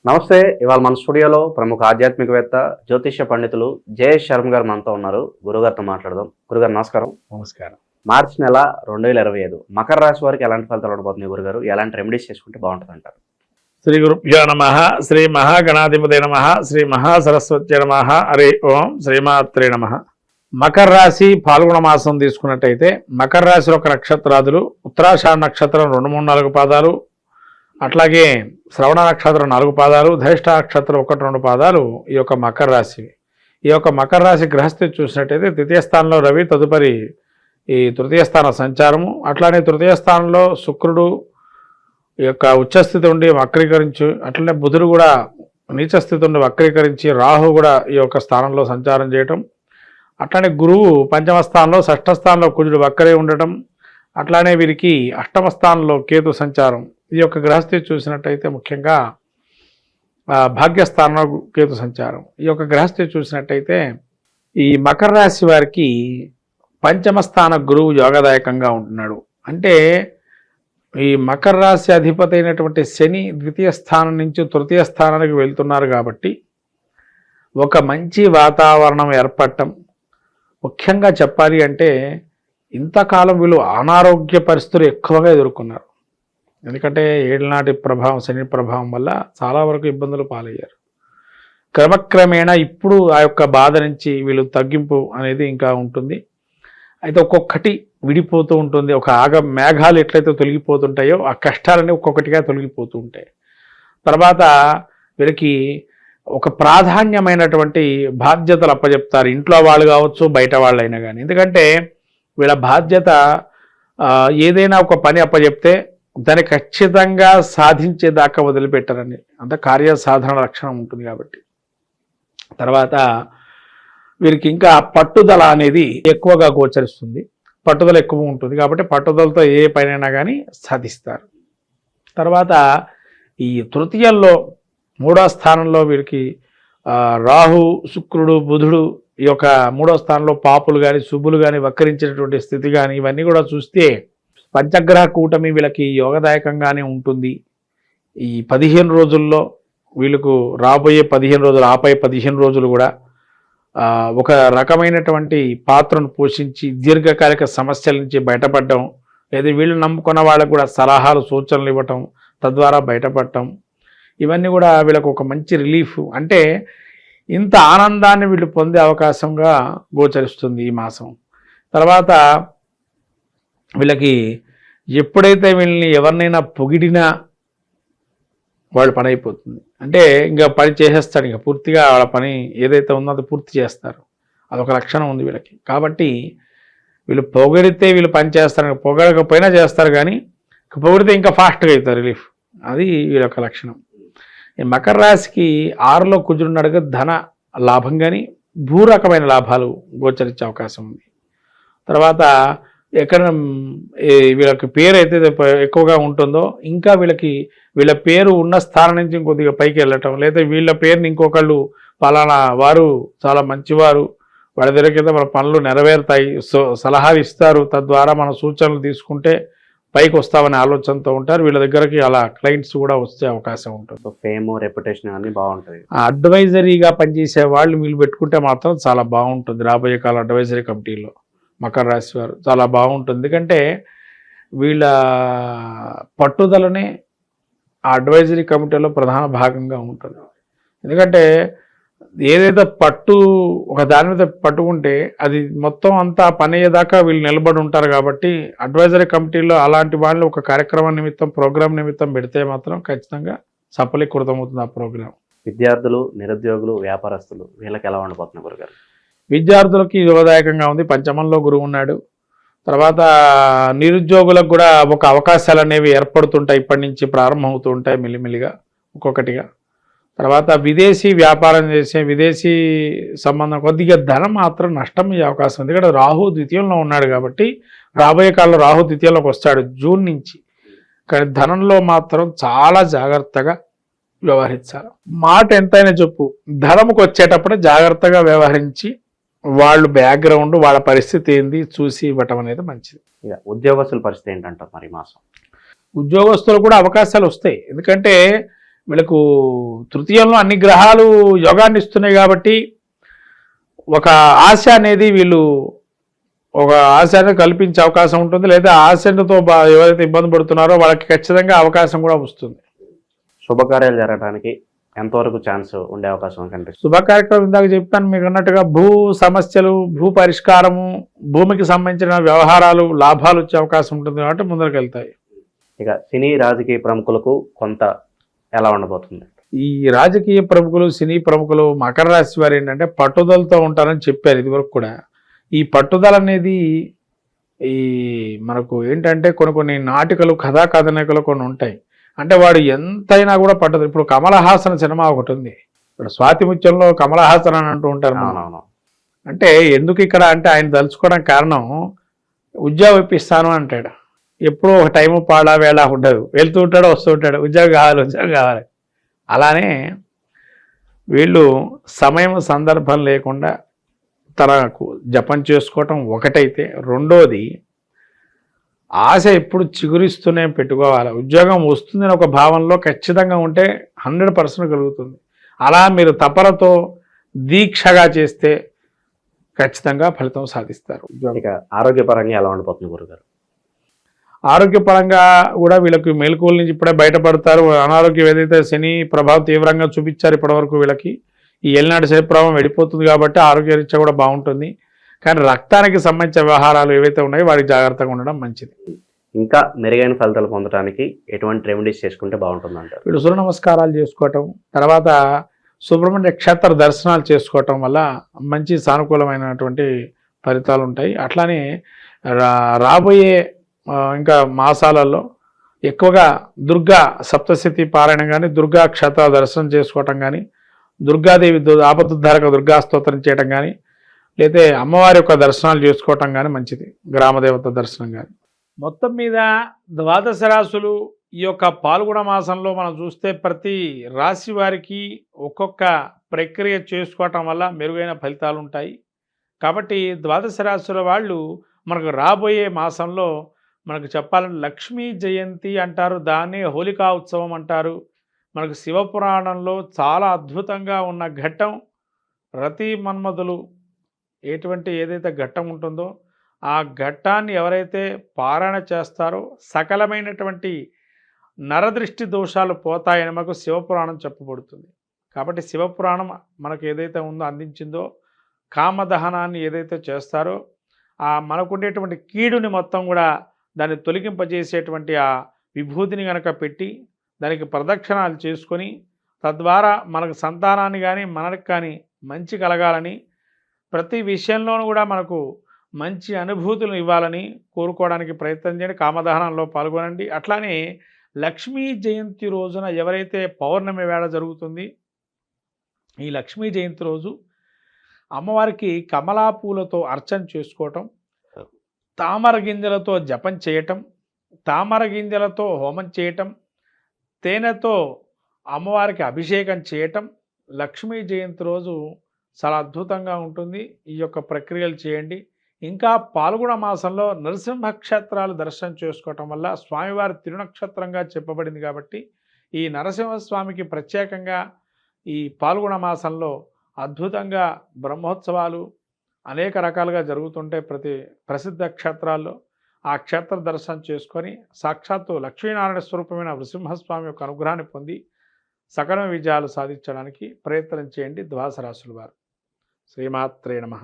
నమస్తే. ఇవాళ మన స్టూడియోలో ప్రముఖ ఆధ్యాత్మికవేత్త జ్యోతిష్య పండితులు జయేష్ శర్మ గారు మనతో ఉన్నారు. గురుగారితో మాట్లాడదాం. గురుగారు నమస్కారం. నమస్కారం. మార్చి నెల 2025 మకర రాశి వారికి ఎలాంటి ఫలితాలు ఉండబోతున్నాయి గురుగారు? ఎలాంటి రెమెడీస్ చేసుకుంటే బాగుంటుంది అంటారు? శ్రీ గురుభ్యో నమః. శ్రీ మహాగణాధిపతే నమః. శ్రీ మహాసరస్వత్యై నమః. హరి ఓం. శ్రీమాత్రే నమః. మకర రాశి పాల్గొన మాసం తీసుకున్నట్టయితే మకర రాశిలో ఒక నక్షత్రాదులు ఉత్తరాషాఢ నక్షత్రం 2, 3, 4 పాదాలు, అట్లాగే శ్రవణ నక్షత్రం 4 పాదాలు, ధనిష్ట నక్షత్రం 1, 2 పాదాలు ఈ యొక్క మకర రాశి. ఈ యొక్క మకర రాశి గ్రహస్థితి చూసినట్టయితే తృతీయ స్థానంలో రవి, తదుపరి ఈ తృతీయ స్థాన సంచారము, అట్లానే తృతీయ స్థానంలో శుక్రుడు ఈ యొక్క ఉచ్చస్థితి ఉండి వక్రీకరించి, అట్లనే బుధుడు కూడా నీచస్థితి ఉండి వక్రీకరించి, రాహు కూడా ఈ యొక్క స్థానంలో సంచారం చేయటం, అట్లానే గురువు పంచమ స్థానంలో, షష్ఠ స్థానంలో కుజుడు వక్రే ఉండటం, అట్లానే వీరికి అష్టమ స్థానంలో కేతు సంచారం. ఈ యొక్క గ్రహస్థితి చూసినట్టయితే ముఖ్యంగా భాగ్యస్థానంలో కేతు సంచారం. ఈ యొక్క గ్రహస్థితి చూసినట్టయితే ఈ మకర రాశి వారికి పంచమ స్థాన గురువు యోగదాయకంగా ఉంటున్నాడు. అంటే ఈ మకర రాశి అధిపతి అయినటువంటి శని ద్వితీయ స్థానం నుంచి తృతీయ స్థానానికి వెళ్తున్నారు కాబట్టి ఒక మంచి వాతావరణం ఏర్పడటం. ముఖ్యంగా చెప్పాలి అంటే ఇంతకాలం వీళ్ళు అనారోగ్య పరిస్థితులు ఎక్కువగా ఎదుర్కొన్నారు. ఎందుకంటే ఏళ్ళనాటి ప్రభావం, శని ప్రభావం వల్ల చాలా వరకు ఇబ్బందులు పాలయ్యారు. క్రమక్రమేణా ఇప్పుడు ఆ యొక్క బాధ నుంచి వీళ్ళు తగ్గింపు అనేది ఇంకా ఉంటుంది. అయితే ఒక్కొక్కటి విడిపోతూ ఉంటుంది. ఒక మేఘాలు ఎట్లయితే తొలగిపోతుంటాయో ఆ కష్టాలన్నీ ఒక్కొక్కటిగా తొలగిపోతూ ఉంటాయి. తర్వాత వీళ్ళకి ఒక ప్రాధాన్యమైనటువంటి బాధ్యతలు అప్పచెప్తారు. ఇంట్లో వాళ్ళు కావచ్చు, బయట వాళ్ళైనా కానీ. ఎందుకంటే వీళ్ళ బాధ్యత ఏదైనా ఒక పని అప్పచెప్తే దాన్ని ఖచ్చితంగా సాధించేదాకా వదిలిపెట్టారని, అంత కార్యసాధన లక్షణం ఉంటుంది కాబట్టి. తర్వాత వీరికి ఇంకా పట్టుదల అనేది ఎక్కువగా గోచరిస్తుంది. పట్టుదల ఎక్కువ ఉంటుంది కాబట్టి పట్టుదలతో ఏ పనైనా కానీ సాధిస్తారు. తర్వాత ఈ తృతీయంలో 3వ స్థానంలో వీరికి రాహు, శుక్రుడు, బుధుడు ఈ యొక్క 3వ స్థానంలో పాపులు కానీ శుభులు కానీ వక్రించినటువంటి స్థితి కానీ ఇవన్నీ కూడా చూస్తే పంచగ్రహ కూటమి వీళ్ళకి యోగదాయకంగానే ఉంటుంది. ఈ 15 రోజుల్లో వీళ్ళకు రాబోయే 15 రోజులు, ఆపై 15 రోజులు కూడా ఒక రకమైనటువంటి పాత్రను పోషించి దీర్ఘకాలిక సమస్యల నుంచి బయటపడటం, లేదా వీళ్ళు నమ్ముకున్న వాళ్ళకు కూడా సలహాలు, సూచనలు ఇవ్వటం, తద్వారా బయటపడటం, ఇవన్నీ కూడా వీళ్ళకు ఒక మంచి రిలీఫ్. అంటే ఇంత ఆనందాన్ని వీళ్ళు పొందే అవకాశంగా గోచరిస్తుంది ఈ మాసం. తర్వాత వీళ్ళకి ఎప్పుడైతే వీళ్ళని ఎవరినైనా పొగిడినా వాళ్ళు పని అయిపోతుంది. అంటే ఇంకా పని చేసేస్తాడు, ఇంకా పూర్తిగా వాళ్ళ పని ఏదైతే ఉందో అది పూర్తి చేస్తారు. అదొక లక్షణం ఉంది వీళ్ళకి. కాబట్టి వీళ్ళు పొగిడితే వీళ్ళు పని చేస్తారు, పొగడకపోయినా చేస్తారు, కానీ పొగిడితే ఇంకా ఫాస్ట్గా అవుతారు రిలీఫ్. అది వీళ్ళ యొక్క లక్షణం. ఈ మకర రాశికి 6లో కుజుడున్నాడుగా ధన లాభం కానీ భూ రకమైన లాభాలు గోచరించే అవకాశం ఉంది. తర్వాత ఎక్కడ వీళ్ళకి పేరు అయితే ఎక్కువగా ఉంటుందో ఇంకా వీళ్ళ పేరు ఉన్న స్థానం నుంచి ఇంకొద్దిగా పైకి వెళ్ళటం, లేదా వీళ్ళ పేరుని ఇంకొకళ్ళు పలానా వారు చాలా మంచివారు, వాళ్ళ దగ్గర మన పనులు నెరవేరుతాయి, సలహాలు ఇస్తారు, తద్వారా మన సూచనలు తీసుకుంటే పైకి వస్తామనే ఆలోచనతో ఉంటారు. వీళ్ళ దగ్గరకి అలా క్లయింట్స్ కూడా వచ్చే అవకాశం ఉంటుంది. ఫేమ్, రెప్యుటేషన్ అన్నీ బాగుంటుంది. అడ్వైజరీగా పనిచేసే వాళ్ళు వీళ్ళు పెట్టుకుంటే మాత్రం చాలా బాగుంటుంది. రాబోయే కాలం అడ్వైజరీ కమిటీలో మకర రాశి వారు చాలా బాగుంటుంది. ఎందుకంటే వీళ్ళ పట్టుదలనే ఆ అడ్వైజరీ కమిటీలో ప్రధాన భాగంగా ఉంటుంది. ఎందుకంటే ఏదైతే ఒక దాని మీద పట్టుకుంటే అది మొత్తం అంతా పని అయ్యేదాకా వీళ్ళు నిలబడి ఉంటారు. కాబట్టి అడ్వైజరీ కమిటీలో అలాంటి వాళ్ళు ఒక కార్యక్రమం నిమిత్తం, ప్రోగ్రాం నిమిత్తం పెడితే మాత్రం ఖచ్చితంగా సఫలీకృతమవుతుంది ఆ ప్రోగ్రాం. విద్యార్థులు, నిరుద్యోగులు, వ్యాపారస్తులు వీళ్ళకి ఎలా ఉండబోతున్నారు గురుగారు? విద్యార్థులకి యోగదాయకంగా ఉంది. పంచమంలో గురువు ఉన్నాడు. తర్వాత నిరుద్యోగులకు కూడా ఒక అవకాశాలు అనేవి ఏర్పడుతుంటాయి. ఇప్పటి నుంచి ప్రారంభమవుతూ ఉంటాయి మెల్లిమెల్లిగా ఒక్కొక్కటిగా. తర్వాత విదేశీ వ్యాపారం చేసే, విదేశీ సంబంధం కొద్దిగా ధనం మాత్రం నష్టం అయ్యే అవకాశం ఉంది. ఎందుకంటే రాహు ద్వితీయంలో ఉన్నాడు కాబట్టి రాబోయే కాలంలో రాహు ద్వితీయంలోకి వస్తాడు జూన్ నుంచి. కానీ ధనంలో మాత్రం చాలా జాగ్రత్తగా వ్యవహరించాలి. మాట ఎంతైనా చెప్పు, ధనముకు వచ్చేటప్పుడే జాగ్రత్తగా వ్యవహరించి వాళ్ళు బ్యాక్గ్రౌండ్, వాళ్ళ పరిస్థితి ఏంది చూసి ఇవ్వటం అనేది మంచిది. ఉద్యోగస్తుల పరిస్థితి ఏంటంటారు మరి మాసం? ఉద్యోగస్తులు కూడా అవకాశాలు వస్తాయి. ఎందుకంటే వీళ్ళకు తృతీయంలో అన్ని గ్రహాలు యోగాన్ని ఇస్తున్నాయి కాబట్టి ఒక ఆశ అనేది వీళ్ళు ఒక ఆశను కల్పించే అవకాశం ఉంటుంది, లేదా ఆశతో ఎవరైతే ఇబ్బంది పడుతున్నారో వాళ్ళకి ఖచ్చితంగా అవకాశం కూడా వస్తుంది. శుభకార్యాలు జరగడానికి ఎంతవరకు ఛాన్స్ ఉండే అవకాశం కనిపిస్తుంది? శుభ కార్యక్రమం ఇందాక చెప్పాను మీకు అన్నట్టుగా భూ సమస్యలు, భూ పరిష్కారము, భూమికి సంబంధించిన వ్యవహారాలు, లాభాలు వచ్చే అవకాశం ఉంటుంది కాబట్టి ముందరకు వెళ్తాయి. ఇక సినీ రాజకీయ ప్రముఖులకు కొంత ఎలా ఉండబోతుంది? ఈ రాజకీయ ప్రముఖులు, సినీ ప్రముఖులు మకర రాశి వారు ఏంటంటే పట్టుదలతో ఉంటారని చెప్పారు ఇదివరకు కూడా. ఈ పట్టుదల అనేది ఈ మనకు ఏంటంటే కొన్ని నాటికలు, కథా కథనికలు కొన్ని ఉంటాయి. అంటే వాడు ఎంతైనా కూడా పట్టుదల. ఇప్పుడు కమల్ హాసన్ సినిమా ఒకటి ఉంది, ఇప్పుడు స్వాతి ముత్యంలో కమల్ హాసన్ అని అంటూ ఉంటారు. అంటే ఎందుకు ఇక్కడ అంటే ఆయన తలుచుకోవడానికి కారణం ఉద్యోగం ఇప్పిస్తాను అంటాడు. ఎప్పుడూ ఒక టైము పాడా వేళ ఉండదు, వెళ్తూ ఉంటాడు వస్తూ ఉంటాడు, ఉద్యోగం కావాలి ఉద్యోగం కావాలి. అలానే వీళ్ళు సమయం సందర్భం లేకుండా తనకు జపం చేసుకోవటం ఒకటైతే, రెండోది ఆశ ఎప్పుడు చిగురిస్తూనే పెట్టుకోవాలి. ఉద్యోగం వస్తుందని ఒక భావనలో ఖచ్చితంగా ఉంటే 100% కలుగుతుంది. అలా మీరు తపనతో దీక్షగా చేస్తే ఖచ్చితంగా ఫలితం సాధిస్తారు. ఇక ఆరోగ్యపరంగా ఎలా ఉండబోతుంది గురుగారు? ఆరోగ్యపరంగా కూడా వీళ్ళకి మెలకువల నుంచి ఇప్పుడే బయటపడతారు. అనారోగ్యం ఏదైతే శని ప్రభావం తీవ్రంగా చూపించారు ఇప్పటివరకు వీళ్ళకి, ఈ ఏలినాటి శని ప్రభావం వెళ్ళిపోతుంది కాబట్టి ఆరోగ్యరీత్యా కూడా బాగుంటుంది. కానీ రక్తానికి సంబంధించిన వ్యవహారాలు ఏవైతే ఉన్నాయో వాటికి జాగ్రత్తగా ఉండడం మంచిది. ఇంకా మెరుగైన ఫలితాలు పొందడానికి ఎటువంటి రెమెడీస్ చేసుకుంటే బాగుంటుంది అంటారు? వీళ్ళు సూర్య నమస్కారాలు చేసుకోవటం, తర్వాత సుబ్రహ్మణ్య క్షేత్ర దర్శనాలు చేసుకోవటం వల్ల మంచి సానుకూలమైనటువంటి ఫలితాలు ఉంటాయి. అట్లానే రాబోయే ఇంకా మాసాలలో ఎక్కువగా దుర్గా సప్తశతి పారాయణం కానీ, దుర్గా క్షేత్ర దర్శనం చేసుకోవటం కానీ, దుర్గాదేవి ఆపదుద్ధారక దుర్గా స్తోత్రం చేయటం కానీ, లేదా అమ్మవారి యొక్క దర్శనాలు చేసుకోవటం కానీ మంచిది, గ్రామదేవత దర్శనం కానీ. మొత్తం మీద ద్వాదశ రాశులు ఈ యొక్క పాల్గొన మాసంలో మనం చూస్తే ప్రతి రాశి వారికి ఒక్కొక్క ప్రక్రియ చేసుకోవటం వల్ల మెరుగైన ఫలితాలు ఉంటాయి. కాబట్టి ద్వాదశ రాశుల వాళ్ళు మనకు రాబోయే మాసంలో మనకు చెప్పాలంటే లక్ష్మీ జయంతి అంటారు, దాన్నే హోలికా ఉత్సవం అంటారు. మనకు శివపురాణంలో చాలా అద్భుతంగా ఉన్న ఘట్టం రతి మన్మధులు ఏదైతే ఘట్టం ఉంటుందో ఆ ఘట్టాన్ని ఎవరైతే పారాయణ చేస్తారో సకలమైనటువంటి నరదృష్టి దోషాలు పోతాయని మనకు శివపురాణం చెప్పబడుతుంది. కాబట్టి శివపురాణం మనకు ఏదైతే ఉందో అందించిందో కామదహనాన్ని ఏదైతే చేస్తారో ఆ మనకుండేటువంటి కీడుని మొత్తం కూడా దాన్ని తొలగింపజేసేటువంటి ఆ విభూతిని కనుక పెట్టి దానికి ప్రదక్షిణాలు చేసుకొని తద్వారా మనకు సంతానాన్ని కానీ మనకు కానీ మంచి కలగాలని, ప్రతి విషయంలోనూ కూడా మనకు మంచి అనుభూతులను ఇవ్వాలని కోరుకోవడానికి ప్రయత్నం చేయండి. కామదహనంలో పాల్గొనండి. అట్లానే లక్ష్మీ జయంతి రోజున ఎవరైతే పౌర్ణమి వేళ జరుగుతుంది, ఈ లక్ష్మీ జయంతి రోజు అమ్మవారికి కమలా పూలతో అర్చన చేసుకోవటం, తామర గింజలతో జపం చేయటం, తామర గింజలతో హోమం చేయటం, తేనెతో అమ్మవారికి అభిషేకం చేయటం లక్ష్మీ జయంతి రోజు చాలా అద్భుతంగా ఉంటుంది. ఈ యొక్క ప్రక్రియలు చేయండి. ఇంకా పాల్గొన మాసంలో నరసింహ క్షేత్రాలు దర్శనం చేసుకోవటం వల్ల స్వామివారి తిరునక్షత్రంగా చెప్పబడింది కాబట్టి ఈ నరసింహస్వామికి ప్రత్యేకంగా ఈ పాల్గొన మాసంలో అద్భుతంగా బ్రహ్మోత్సవాలు అనేక రకాలుగా జరుగుతుంటే ప్రతి ప్రసిద్ధ క్షేత్రాల్లో ఆ క్షేత్ర దర్శనం చేసుకొని సాక్షాత్తు లక్ష్మీనారాయణ స్వరూపమైన నృసింహస్వామి యొక్క అనుగ్రహాన్ని పొంది సకల విజయాలు సాధించడానికి ప్రయత్నం చేయండి ద్వాదశ రాశుల వారు. శ్రీమాత్రే నమః.